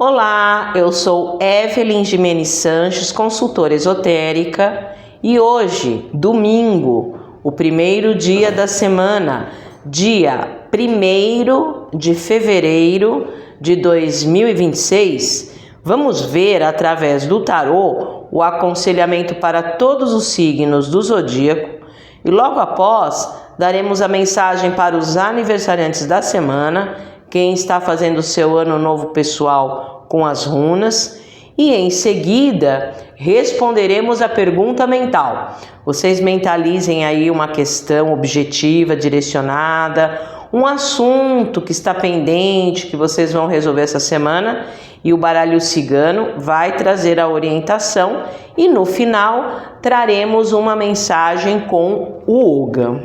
Olá, eu sou Evelyn Gimenez Sanches, consultora esotérica, e hoje, domingo, o primeiro dia da semana, dia 1º de fevereiro de 2026, vamos ver através do tarô o aconselhamento para todos os signos do zodíaco e logo após daremos a mensagem para os aniversariantes da semana, quem está fazendo o seu ano novo pessoal com as runas, e em seguida responderemos a pergunta mental. Vocês mentalizem aí uma questão objetiva, direcionada, um assunto que está pendente, que vocês vão resolver essa semana, e o baralho cigano vai trazer a orientação, e no final traremos uma mensagem com o Oga.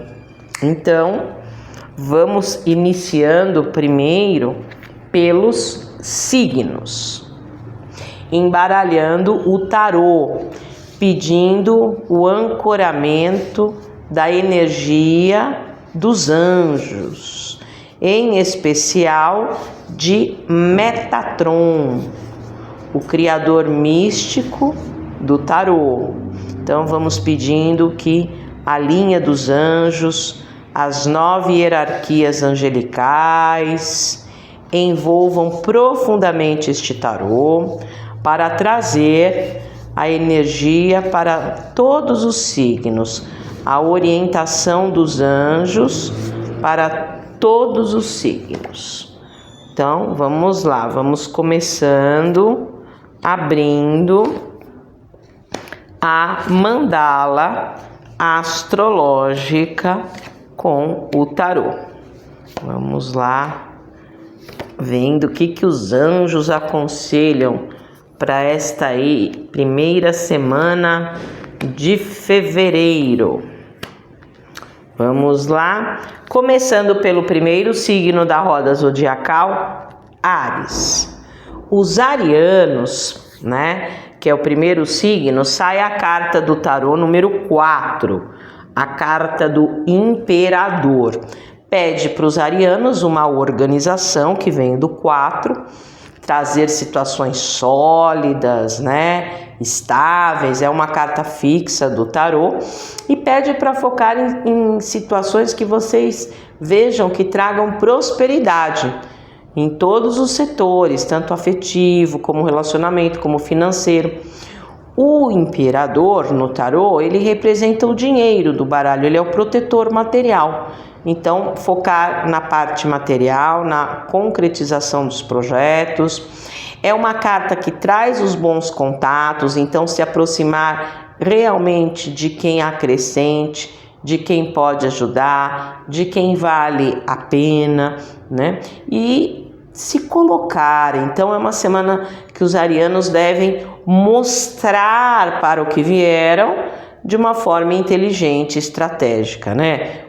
Então, vamos iniciando primeiro pelos signos, embaralhando o tarô, pedindo o ancoramento da energia dos anjos, em especial de Metatron, o criador místico do tarô. Então vamos pedindo que a linha dos anjos, as 9 hierarquias angelicais envolvam profundamente este tarô para trazer a energia para todos os signos, a orientação dos anjos para todos os signos. Então vamos lá, vamos começando abrindo a mandala astrológica com o tarô. Vamos lá, vendo o que os anjos aconselham para esta aí primeira semana de fevereiro. Vamos lá, começando pelo primeiro signo da roda zodiacal, Áries. Os arianos, que é o primeiro signo, sai a carta do tarô número 4, a carta do Imperador. Pede para os arianos uma organização que vem do 4, trazer situações sólidas, estáveis, é uma carta fixa do tarô, e pede para focar em situações que vocês vejam que tragam prosperidade em todos os setores, tanto afetivo, como relacionamento, como financeiro. O imperador no tarô, ele representa o dinheiro do baralho, ele é o protetor material. Então, focar na parte material, na concretização dos projetos. É uma carta que traz os bons contatos, então se aproximar realmente de quem acrescente, de quem pode ajudar, de quem vale a pena, E se colocar. Então é uma semana que os arianos devem mostrar para o que vieram de uma forma inteligente, estratégica,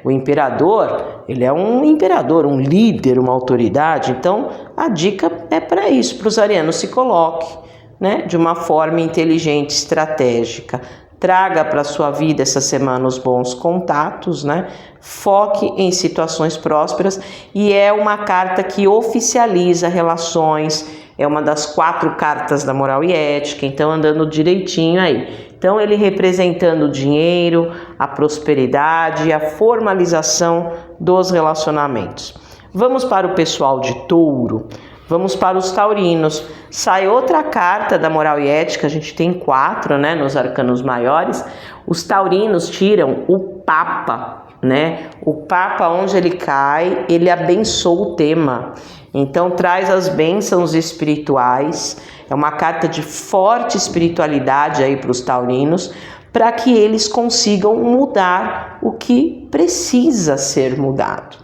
O imperador, ele é um imperador, um líder, uma autoridade. Então a dica é para isso, para os arianos: se coloque, de uma forma inteligente, estratégica. Traga para a sua vida essa semana os bons contatos, Foque em situações prósperas, e é uma carta que oficializa relações, é uma das 4 cartas da moral e ética, então andando direitinho aí. Então ele representando o dinheiro, a prosperidade e a formalização dos relacionamentos. Vamos para o pessoal de Touro. Vamos para os taurinos. Sai outra carta da moral e ética, a gente tem 4, nos arcanos maiores. Os taurinos tiram o Papa, O Papa, onde ele cai, ele abençoa o tema. Então traz as bênçãos espirituais. É uma carta de forte espiritualidade aí para os taurinos, para que eles consigam mudar o que precisa ser mudado,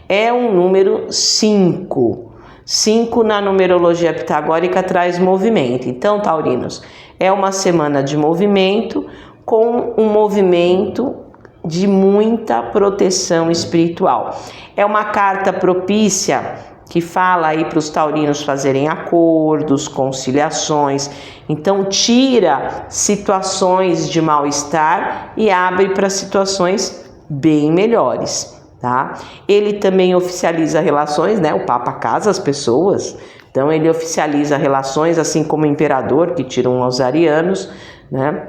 É um número 5. 5 na numerologia pitagórica traz movimento. Então, taurinos, é uma semana de movimento, com um movimento de muita proteção espiritual. É uma carta propícia que fala aí para os taurinos fazerem acordos, conciliações. Então tira situações de mal-estar e abre para situações bem melhores. Tá? Ele também oficializa relações, o Papa casa as pessoas, Então ele oficializa relações, assim como o imperador, que tiram aos arianos, né?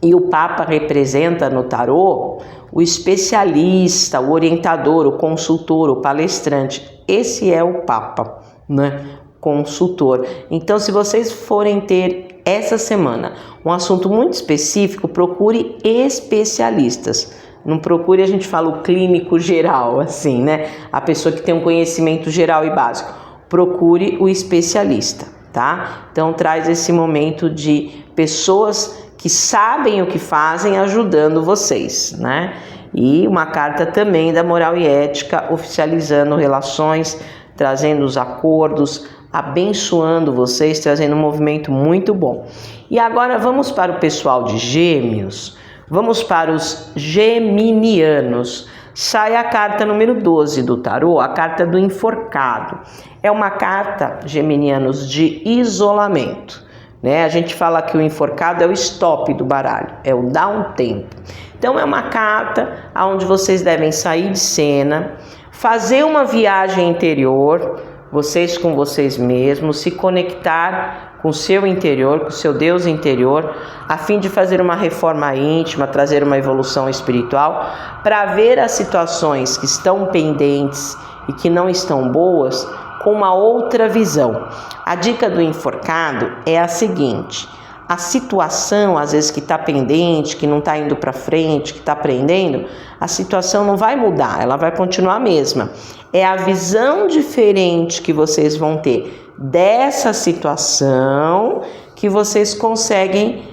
E o Papa representa no tarô o especialista, o orientador, o consultor, o palestrante. Esse é o Papa, né? Consultor. Então, se vocês forem ter essa semana um assunto muito específico, procure especialistas. Não procure, a gente fala o clínico geral, assim, né? A pessoa que tem um conhecimento geral e básico. Procure o especialista, tá? Então, traz esse momento de pessoas que sabem o que fazem ajudando vocês, né? E uma carta também da moral e ética, oficializando relações, trazendo os acordos, abençoando vocês, trazendo um movimento muito bom. E agora vamos para o pessoal de Gêmeos, vamos para os geminianos. Sai a carta número 12 do tarô, a carta do enforcado. É uma carta, geminianos, de isolamento. Né? A gente fala que o enforcado é o stop do baralho, é o dá um tempo. Então é uma carta onde vocês devem sair de cena, fazer uma viagem interior, vocês com vocês mesmos, se conectar com o seu interior, com o seu Deus interior, a fim de fazer uma reforma íntima, trazer uma evolução espiritual, para ver as situações que estão pendentes e que não estão boas, com uma outra visão. A dica do enforcado é a seguinte: a situação, às vezes, que está pendente, que não está indo para frente, que está prendendo, a situação não vai mudar, ela vai continuar a mesma. É a visão diferente que vocês vão ter dessa situação que vocês conseguem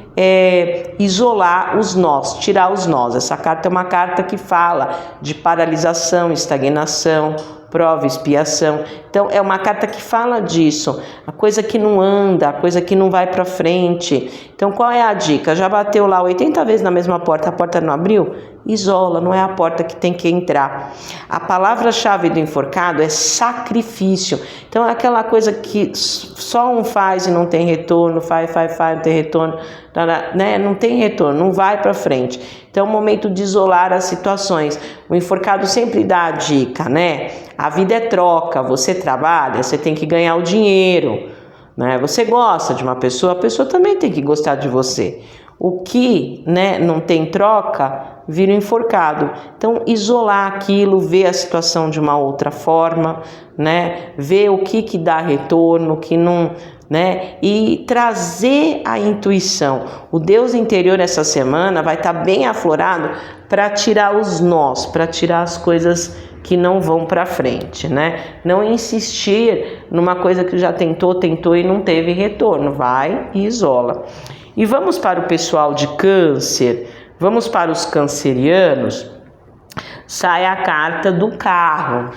isolar os nós, tirar os nós. Essa carta é uma carta que fala de paralisação, estagnação, prova, expiação. Então é uma carta que fala disso, a coisa que não anda, a coisa que não vai para frente. Então qual é a dica? Já bateu lá 80 vezes na mesma porta, a porta não abriu? Isola, não é a porta que tem que entrar. A palavra-chave do enforcado é sacrifício. Então é aquela coisa que só um faz e não tem retorno, faz, não tem retorno, né? Não tem retorno, não vai para frente. Então é o momento de isolar as situações. O enforcado sempre dá a dica, né? A vida é troca, você trabalha, você tem que ganhar o dinheiro, né? Você gosta de uma pessoa, a pessoa também tem que gostar de você. O que, né, não tem troca, vira um enforcado. Então, isolar aquilo, ver a situação de uma outra forma, né? Ver o que dá retorno, o que não, né? E trazer a intuição. O Deus interior essa semana vai estar bem aflorado para tirar os nós, para tirar as coisas que não vão para frente, né? Não insistir numa coisa que já tentou e não teve retorno. Vai e isola. E vamos para o pessoal de Câncer, vamos para os cancerianos. Sai a carta do carro,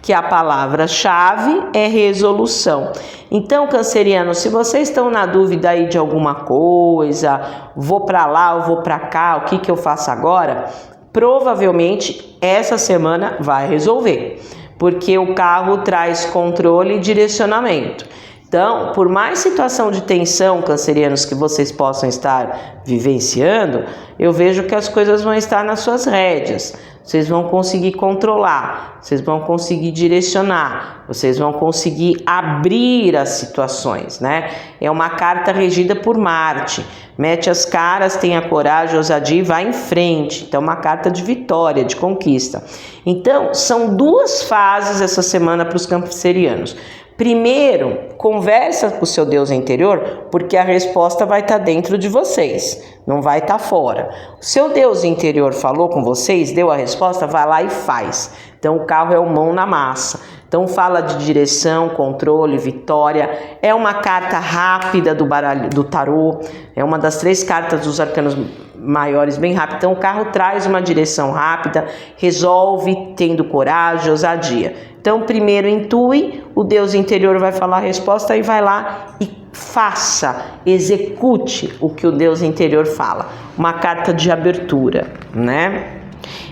que a palavra-chave é resolução. Então, canceriano, se vocês estão na dúvida aí de alguma coisa, vou para lá, ou vou para cá, o que eu faço agora? Provavelmente essa semana vai resolver, porque o carro traz controle e direcionamento. Então, por mais situação de tensão, cancerianos, que vocês possam estar vivenciando, eu vejo que as coisas vão estar nas suas rédeas. Vocês vão conseguir controlar, vocês vão conseguir direcionar, vocês vão conseguir abrir as situações, né? É uma carta regida por Marte. Mete as caras, tenha coragem, ousadia e vai em frente. Então, é uma carta de vitória, de conquista. Então, são duas fases essa semana para os cancerianos. Primeiro, conversa com o seu Deus interior, porque a resposta vai estar dentro de vocês, não vai estar fora. O seu Deus interior falou com vocês, deu a resposta, vai lá e faz. Então o carro é o mão na massa. Então fala de direção, controle, vitória. É uma carta rápida do baralho, do tarô. É uma das 3 cartas dos arcanos maiores, bem rápida. Então o carro traz uma direção rápida, resolve tendo coragem, ousadia. Então primeiro intui, o Deus interior vai falar a resposta e vai lá e faça, execute o que o Deus interior fala. Uma carta de abertura, né?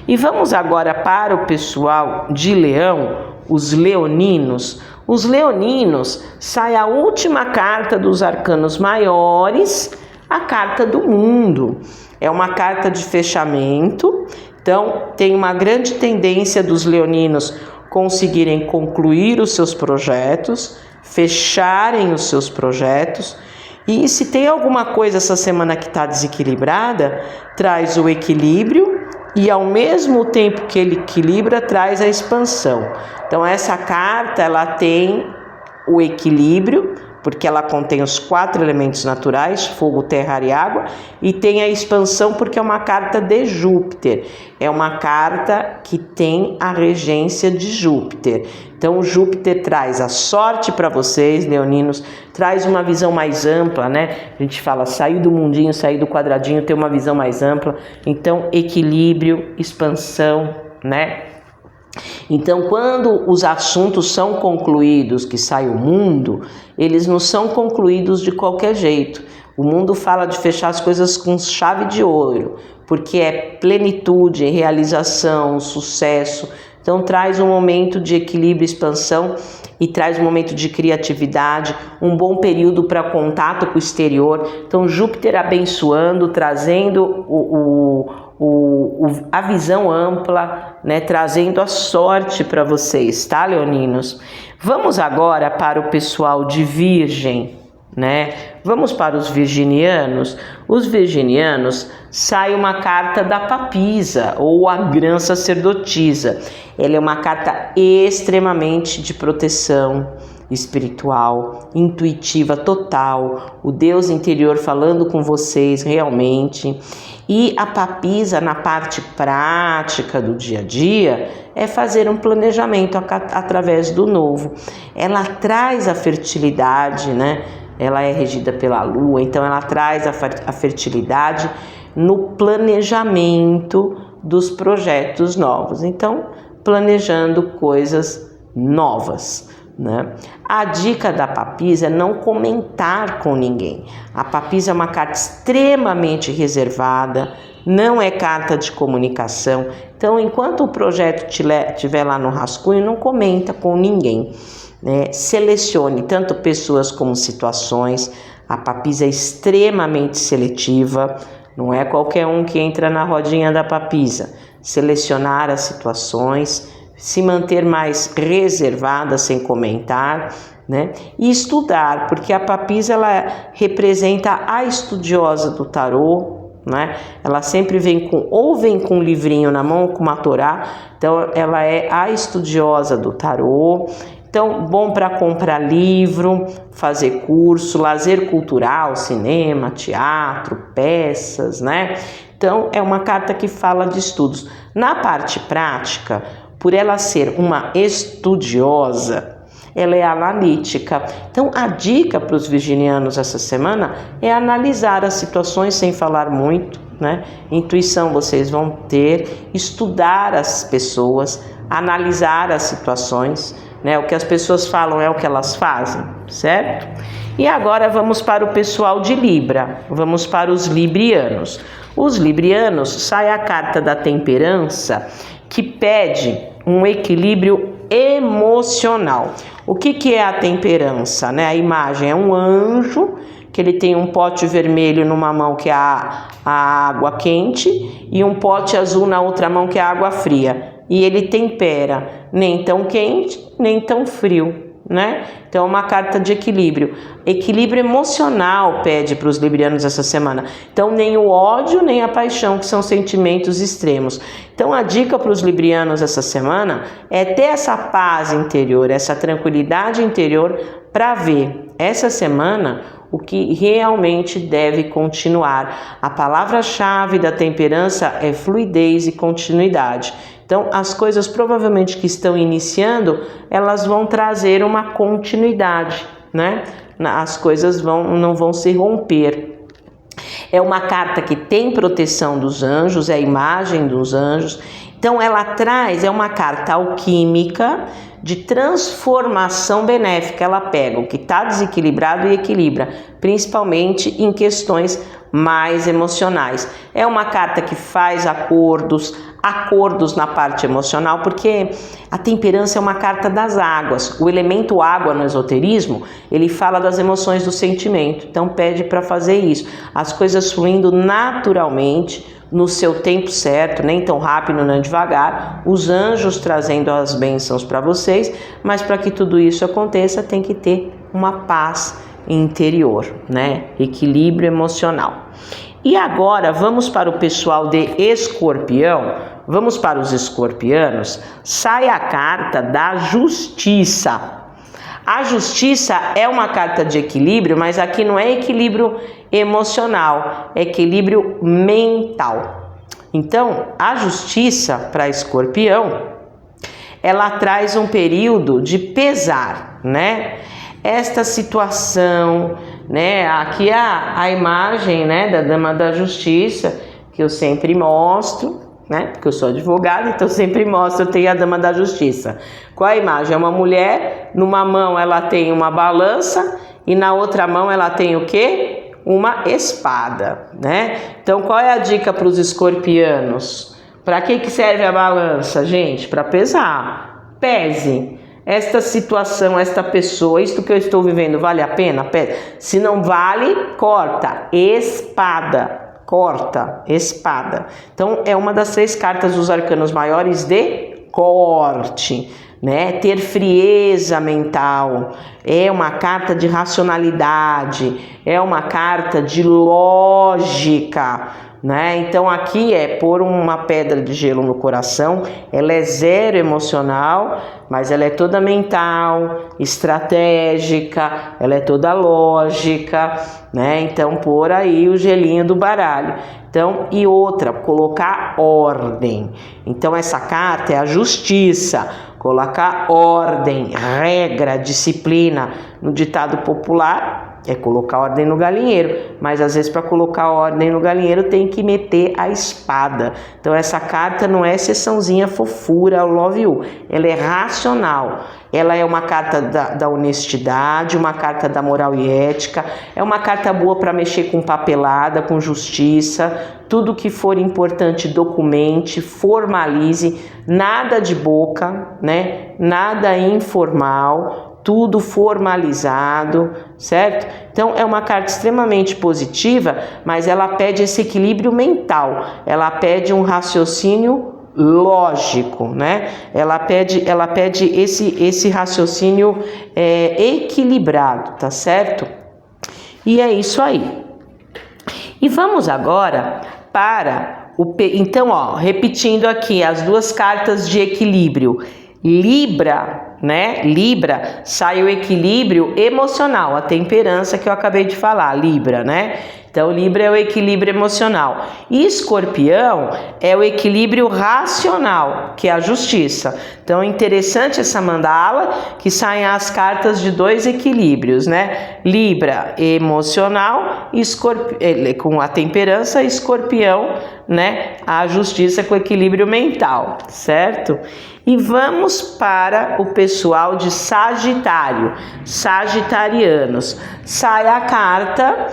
E vamos agora para o pessoal de Leão, os leoninos. Os leoninos, sai a última carta dos arcanos maiores, a carta do mundo. É uma carta de fechamento, então tem uma grande tendência dos leoninos conseguirem concluir os seus projetos, fecharem os seus projetos. E se tem alguma coisa essa semana que está desequilibrada, traz o equilíbrio e ao mesmo tempo que ele equilibra, traz a expansão. Então essa carta ela tem o equilíbrio, porque ela contém os 4 elementos naturais, fogo, terra, ar e água, e tem a expansão porque é uma carta de Júpiter, é uma carta que tem a regência de Júpiter. Então Júpiter traz a sorte para vocês, leoninos, traz uma visão mais ampla, né? A gente fala sair do mundinho, sair do quadradinho, ter uma visão mais ampla. Então equilíbrio, expansão, né? Então, quando os assuntos são concluídos, que sai o mundo, eles não são concluídos de qualquer jeito. O mundo fala de fechar as coisas com chave de ouro, porque é plenitude, realização, sucesso. Então, traz um momento de equilíbrio e expansão e traz um momento de criatividade, um bom período para contato com o exterior. Então, Júpiter abençoando, trazendo a visão ampla, né, trazendo a sorte para vocês, tá, leoninos? Vamos agora para o pessoal de Virgem, né? Vamos para os virginianos. Os virginianos sai uma carta da papisa ou a grã sacerdotisa. Ela é uma carta extremamente de proteção espiritual, intuitiva total, o Deus interior falando com vocês realmente. E a papisa, na parte prática do dia a dia, é fazer um planejamento através do novo. Ela traz a fertilidade, né? Ela é regida pela lua, então ela traz a fertilidade no planejamento dos projetos novos. Então, planejando coisas novas, né? A dica da papisa é não comentar com ninguém. A papisa é uma carta extremamente reservada, não é carta de comunicação. Então, enquanto o projeto estiver lá no rascunho, não comenta com ninguém, né? Selecione tanto pessoas como situações. A papisa é extremamente seletiva, não é qualquer um que entra na rodinha da papisa. Selecionar as situações, se manter mais reservada, sem comentar, né? E estudar, porque a papisa ela representa a estudiosa do tarô, né? Ela sempre vem com um livrinho na mão, com uma torá. Então ela é a estudiosa do tarô. Então, bom para comprar livro, fazer curso, lazer cultural, cinema, teatro, peças, né? Então, é uma carta que fala de estudos. Na parte prática, por ela ser uma estudiosa, ela é analítica. Então, a dica para os virginianos essa semana é analisar as situações sem falar muito, né? Intuição vocês vão ter, estudar as pessoas, analisar as situações, né? O que as pessoas falam é o que elas fazem, certo? E agora vamos para o pessoal de Libra, vamos para os librianos. Os librianos, sai a carta da temperança, que pede um equilíbrio emocional. O que é a temperança, né? A imagem é um anjo, que ele tem um pote vermelho numa mão, que é a água quente, e um pote azul na outra mão, que é a água fria. E ele tempera, nem tão quente, nem tão frio, né? Então é uma carta de equilíbrio. Equilíbrio emocional pede para os librianos essa semana. Então nem o ódio, nem a paixão, que são sentimentos extremos. Então a dica para os librianos essa semana é ter essa paz interior, essa tranquilidade interior, para ver essa semana o que realmente deve continuar. A palavra-chave da temperança é fluidez e continuidade. Então, as coisas provavelmente que estão iniciando, elas vão trazer uma continuidade, né? As coisas não vão se romper. É uma carta que tem proteção dos anjos, é a imagem dos anjos. Então, ela traz, é uma carta alquímica de transformação benéfica. Ela pega o que está desequilibrado e equilibra, principalmente em questões mais emocionais. É uma carta que faz acordos na parte emocional, porque a temperança é uma carta das águas. O elemento água no esoterismo, ele fala das emoções do sentimento. Então pede para fazer isso. As coisas fluindo naturalmente, no seu tempo certo, nem tão rápido, nem devagar. Os anjos trazendo as bênçãos para vocês, mas para que tudo isso aconteça, tem que ter uma paz interior, né? Equilíbrio emocional. E agora vamos para o pessoal de Escorpião, vamos para os escorpianos, sai a carta da justiça. A justiça é uma carta de equilíbrio, mas aqui não é equilíbrio emocional, é equilíbrio mental. Então, a justiça para Escorpião, ela traz um período de pesar, né? Esta situação, né? Aqui é a imagem, né, da Dama da Justiça, que eu sempre mostro, né? Porque eu sou advogada, então eu sempre mostro, eu tenho a Dama da Justiça. Qual a imagem? É uma mulher, numa mão ela tem uma balança e na outra mão ela tem o quê? Uma espada, né? Então qual é a dica para os escorpianos? Para que serve a balança, gente? Para pesar. Pese. Esta situação, esta pessoa, isto que eu estou vivendo, vale a pena? Pese. Se não vale, corta. Espada. Corta. Espada. Então, é uma das 3 cartas dos arcanos maiores de corte, né? Ter frieza mental. É uma carta de racionalidade. É uma carta de lógica, né? Então aqui é pôr uma pedra de gelo no coração. Ela é zero emocional, mas ela é toda mental, estratégica, ela é toda lógica, né? Então pôr aí o gelinho do baralho. Então, e outra, colocar ordem. Então essa carta é a justiça, colocar ordem, regra, disciplina. No ditado popular é colocar ordem no galinheiro, mas às vezes para colocar ordem no galinheiro tem que meter a espada. Então essa carta não é sessãozinha fofura, love you, ela é racional, ela é uma carta da honestidade, uma carta da moral e ética, é uma carta boa para mexer com papelada, com justiça, tudo que for importante documente, formalize, nada de boca, né? Nada informal, tudo formalizado, certo? Então é uma carta extremamente positiva, mas ela pede esse equilíbrio mental, ela pede um raciocínio lógico, né? Ela pede esse raciocínio equilibrado, tá certo? E é isso aí. E vamos agora para então, ó, repetindo aqui as 2 cartas de equilíbrio. Libra, né? Libra, sai o equilíbrio emocional, a temperança que eu acabei de falar, Libra, né? Então, Libra é o equilíbrio emocional. E Escorpião é o equilíbrio racional, que é a justiça. Então, é interessante essa mandala, que saem as cartas de 2 equilíbrios, né? Libra, emocional, com a temperança, Escorpião, né? A justiça com equilíbrio mental, certo? E vamos para o pessoal de Sagitário, sagitarianos. Sai a carta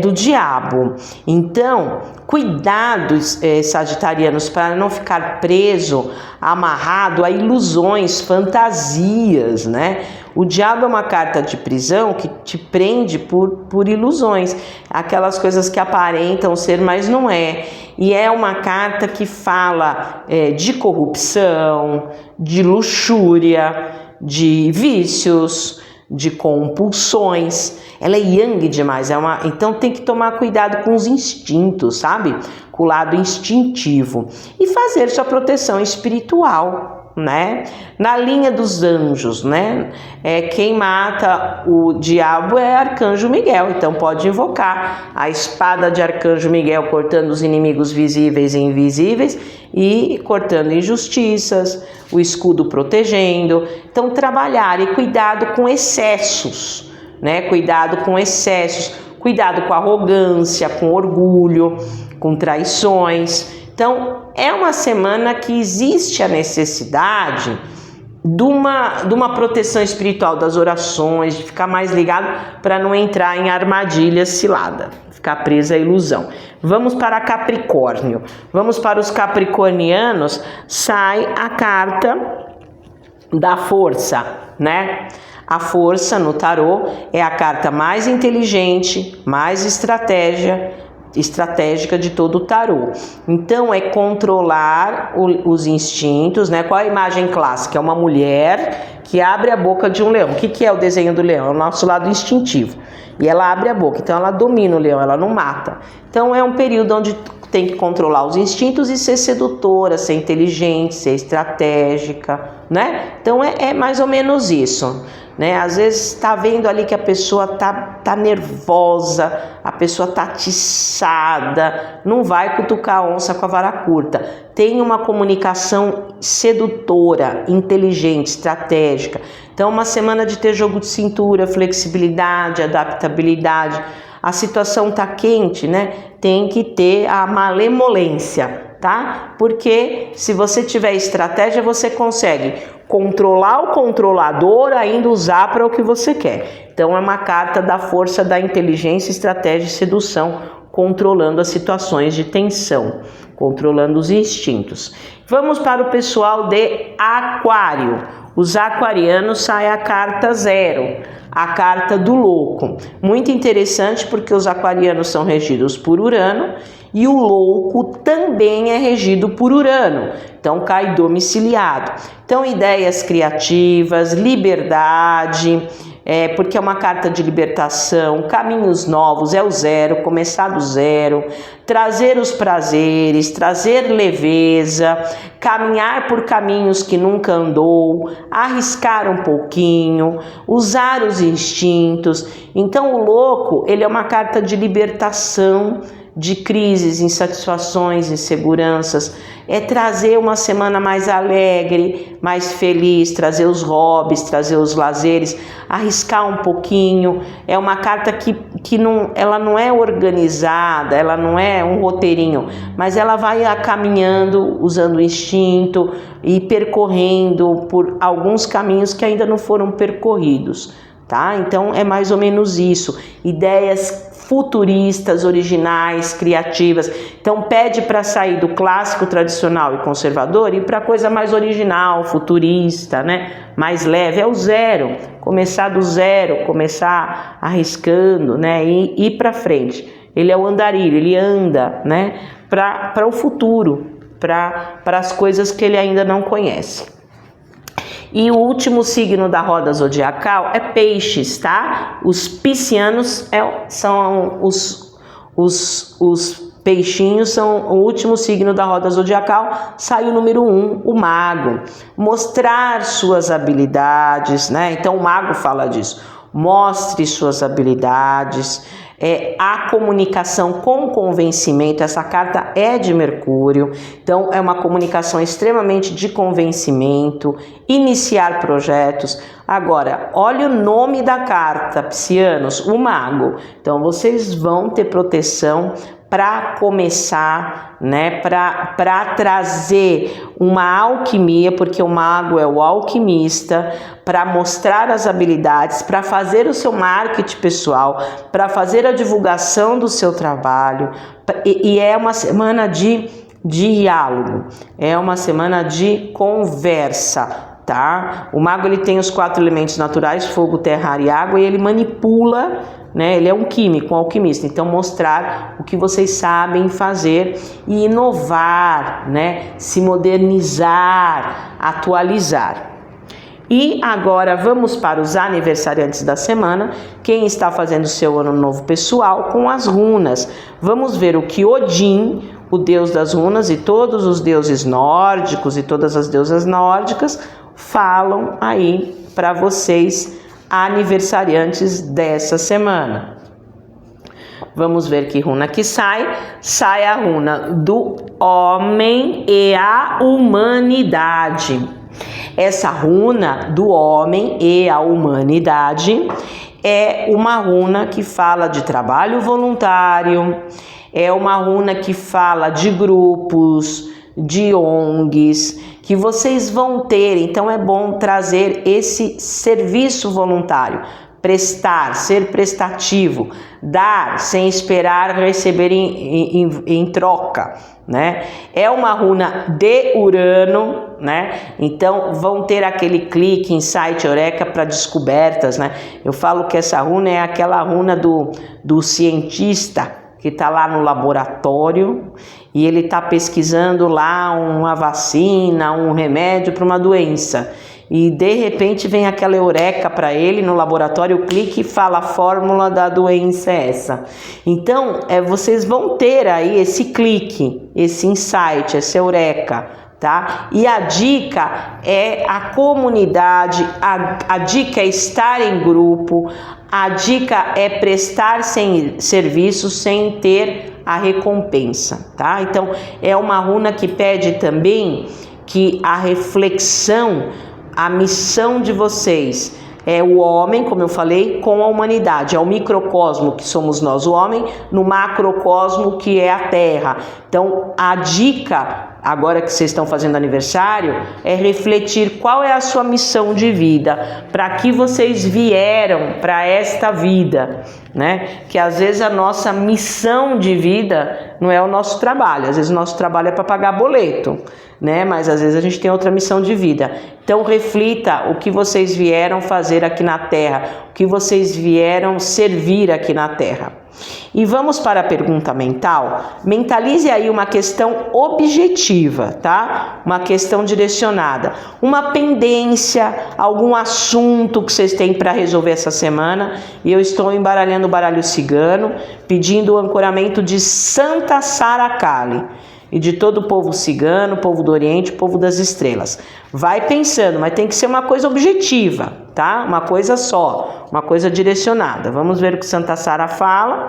do diabo. Então, cuidado, sagitarianos, para não ficar preso, amarrado a ilusões, fantasias, né? O diabo é uma carta de prisão que te prende por ilusões, aquelas coisas que aparentam ser, mas não é. E é uma carta que fala de corrupção, de luxúria, de vícios, de compulsões. Ela é yang demais, então tem que tomar cuidado com os instintos, sabe? Com o lado instintivo. E fazer sua proteção espiritual, né? Na linha dos anjos, né? Quem mata o diabo é Arcanjo Miguel, então pode invocar a espada de Arcanjo Miguel, cortando os inimigos visíveis e invisíveis e cortando injustiças, o escudo protegendo. Então trabalhar e cuidado com excessos, né? Cuidado com excessos, cuidado com arrogância, com orgulho, com traições. Então, é uma semana que existe a necessidade de uma proteção espiritual, das orações, de ficar mais ligado para não entrar em armadilha cilada, ficar presa à ilusão. Vamos para Capricórnio. Vamos para os capricornianos, sai a carta da força, né? A força no tarô é a carta mais inteligente, mais estratégia, estratégica de todo o tarô. Então é controlar os instintos, né? Qual é a imagem clássica? É uma mulher que abre a boca de um leão. O que é o desenho do leão? É o nosso lado instintivo. E ela abre a boca, então ela domina o leão, ela não mata. Então é um período onde tem que controlar os instintos e ser sedutora, ser inteligente, ser estratégica, né? Então é mais ou menos isso, né? Às vezes tá vendo ali que a pessoa tá nervosa, a pessoa tá atiçada, não vai cutucar a onça com a vara curta. Tem uma comunicação sedutora, inteligente, estratégica. Então uma semana de ter jogo de cintura, flexibilidade, adaptabilidade. A situação tá quente, né? Tem que ter a malemolência, tá? Porque se você tiver estratégia, você consegue controlar o controlador, ainda usar para o que você quer. Então é uma carta da força da inteligência, estratégia e sedução, controlando as situações de tensão, controlando os instintos. Vamos para o pessoal de Aquário. Os aquarianos sai a carta 0, a carta do louco. Muito interessante porque os aquarianos são regidos por Urano e o louco também é regido por Urano. Então cai domiciliado. Então ideias criativas, liberdade, porque é uma carta de libertação, caminhos novos, é o 0, começar do 0, trazer os prazeres, trazer leveza, caminhar por caminhos que nunca andou, arriscar um pouquinho, usar os instintos. Então o louco, ele é uma carta de libertação de crises, insatisfações, inseguranças, é trazer uma semana mais alegre, mais feliz, trazer os hobbies, trazer os lazeres, arriscar um pouquinho. É uma carta que não, ela não é organizada, ela não é um roteirinho, mas ela vai caminhando, usando o instinto e percorrendo por alguns caminhos que ainda não foram percorridos, tá? Então é mais ou menos isso, ideias futuristas, originais, criativas. Então pede para sair do clássico, tradicional e conservador e para coisa mais original, futurista, né? Mais leve, é o 0, começar do 0, começar arriscando, né? E ir para frente. Ele é o andarilho, ele anda, né? Para o futuro, para as coisas que ele ainda não conhece. E o último signo da roda zodiacal é Peixes, tá? Os piscianos são os peixinhos, são o último signo da roda zodiacal. Sai o número 1, o mago. Mostrar suas habilidades, né? Então o mago fala disso. Mostre suas habilidades. A comunicação com convencimento, essa carta é de Mercúrio, então é uma comunicação extremamente de convencimento, iniciar projetos. Agora, olha o nome da carta, piscianos, o mago. Então vocês vão ter proteção para começar, né, para trazer uma alquimia, porque o mago é o alquimista, para mostrar as habilidades, para fazer o seu marketing pessoal, para fazer a divulgação do seu trabalho, e é uma semana de diálogo, é uma semana de conversa, tá? O mago ele tem os 4 elementos naturais, fogo, terra, ar e água, e ele manipula, né? Ele é um químico, um alquimista. Então mostrar o que vocês sabem fazer e inovar, né? Se modernizar, atualizar. E agora vamos para os aniversariantes da semana, quem está fazendo seu ano novo pessoal com as runas. Vamos ver o que Odin, o deus das runas, e todos os deuses nórdicos e todas as deusas nórdicas falam aí para vocês, aniversariantes dessa semana. Vamos ver que runa que sai. Sai a runa do homem e a humanidade. Essa runa do homem e a humanidade é uma runa que fala de trabalho voluntário, é uma runa que fala de grupos, de ONGs, que vocês vão ter. Então é bom trazer esse serviço voluntário, prestar, ser prestativo, dar sem esperar receber em troca, né? É uma runa de Urano, né? Então vão ter aquele clique, insight, eureka para descobertas, né? Eu falo que essa runa é aquela runa do cientista, que está lá no laboratório e ele está pesquisando lá uma vacina, um remédio para uma doença. E de repente vem aquela eureka para ele no laboratório, clique e fala: a fórmula da doença é essa. Então, vocês vão ter aí esse clique, esse insight, essa eureka, tá? E a dica é a comunidade, a dica é estar em grupo, a dica é prestar serviço sem ter a recompensa, tá? Então, é uma runa que pede também que a reflexão, a missão de vocês é o homem, como eu falei, com a humanidade. É o microcosmo que somos nós, o homem, no macrocosmo que é a Terra. Então, a dica, agora que vocês estão fazendo aniversário, é refletir qual é a sua missão de vida, para que vocês vieram para esta vida, né? Que às vezes a nossa missão de vida não é o nosso trabalho, às vezes o nosso trabalho é para pagar boleto, né? Mas às vezes a gente tem outra missão de vida. Então reflita o que vocês vieram fazer aqui na Terra, o que vocês vieram servir aqui na Terra. E vamos para a pergunta mental. Mentalize aí uma questão objetiva, tá? Uma questão direcionada, uma pendência, algum assunto que vocês têm para resolver essa semana. E eu estou embaralhando o baralho cigano, pedindo o ancoramento de Santa Sara Kali e de todo o povo cigano, povo do Oriente, povo das estrelas. Vai pensando, mas tem que ser uma coisa objetiva, tá? Uma coisa só, uma coisa direcionada. Vamos ver o que Santa Sara fala.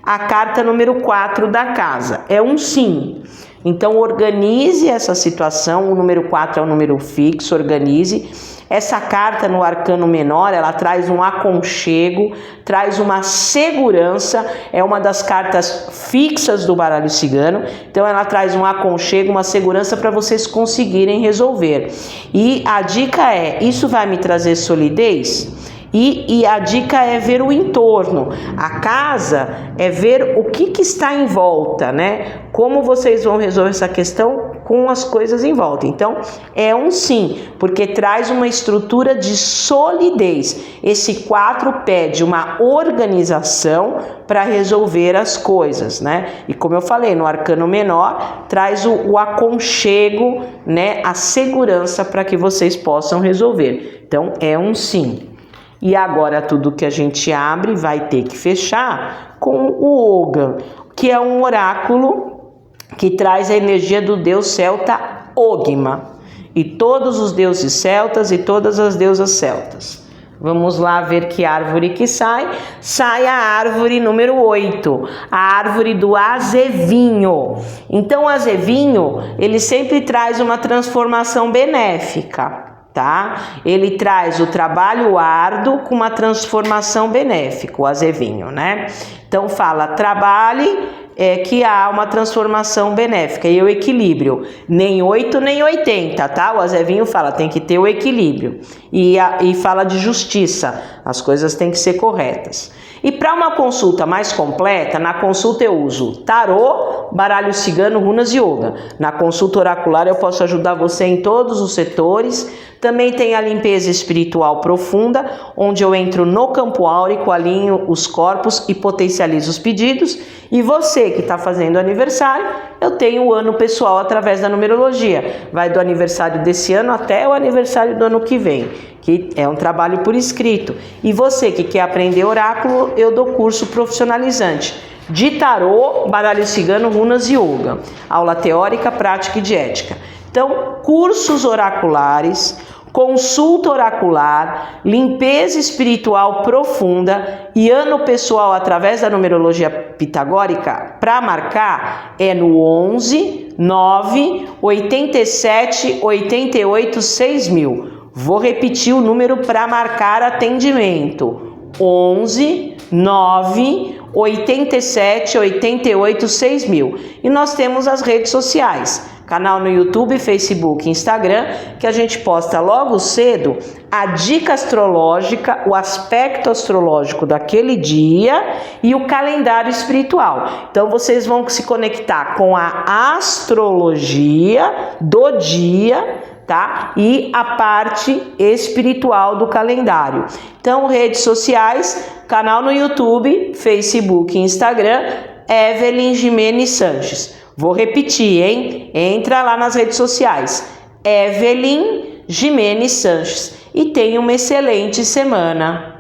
A carta número 4 da casa é um sim. Então organize essa situação, o número 4 é um número fixo, organize. Essa carta no arcano menor, ela traz um aconchego, traz uma segurança, é uma das cartas fixas do baralho cigano, então ela traz um aconchego, uma segurança para vocês conseguirem resolver. E a dica é, isso vai me trazer solidez? E a dica é ver o entorno. A casa é ver o que está em volta, né? Como vocês vão resolver essa questão com as coisas em volta. Então, é um sim, porque traz uma estrutura de solidez. Esse 4 pede uma organização para resolver as coisas, né? E como eu falei, no arcano menor, traz o aconchego, né? A segurança para que vocês possam resolver. Então, é um sim. E agora tudo que a gente abre vai ter que fechar com o Ogham, que é um oráculo que traz a energia do deus celta Ogma e todos os deuses celtas e todas as deusas celtas. Vamos lá ver que árvore que sai. Sai a árvore número 8, a árvore do azevinho. Então o azevinho, ele sempre traz uma transformação benéfica. Tá? Ele traz o trabalho árduo com uma transformação benéfica, o azevinho, né? Então fala, trabalhe que há uma transformação benéfica e o equilíbrio, nem 8 nem 80, tá? O azevinho fala, tem que ter o equilíbrio e fala de justiça, as coisas têm que ser corretas. E para uma consulta mais completa, na consulta eu uso tarô, baralho cigano, runas e yoga. Na consulta oracular eu posso ajudar você em todos os setores. Também tem a limpeza espiritual profunda, onde eu entro no campo áurico, alinho os corpos e potencializo os pedidos. E você que está fazendo aniversário, eu tenho o ano pessoal através da numerologia. Vai do aniversário desse ano até o aniversário do ano que vem, que é um trabalho por escrito. E você que quer aprender oráculo, eu dou curso profissionalizante de tarô, baralho cigano, runas e yoga. Aula teórica, prática e de ética. Então, cursos oraculares, consulta oracular, limpeza espiritual profunda e ano pessoal através da numerologia pitagórica para marcar é no 11 9 87 88 6000. Vou repetir o número para marcar atendimento: 11 9 87 88 6000. E nós temos as redes sociais, canal no YouTube, Facebook, Instagram, que a gente posta logo cedo a dica astrológica, o aspecto astrológico daquele dia e o calendário espiritual. Então vocês vão se conectar com a astrologia do dia, tá? E a parte espiritual do calendário. Então, redes sociais, canal no YouTube, Facebook e Instagram, Evelyn Jimenez Sanches. Vou repetir, hein? Entra lá nas redes sociais. Evelyn Jimenez Sanches. E tenha uma excelente semana.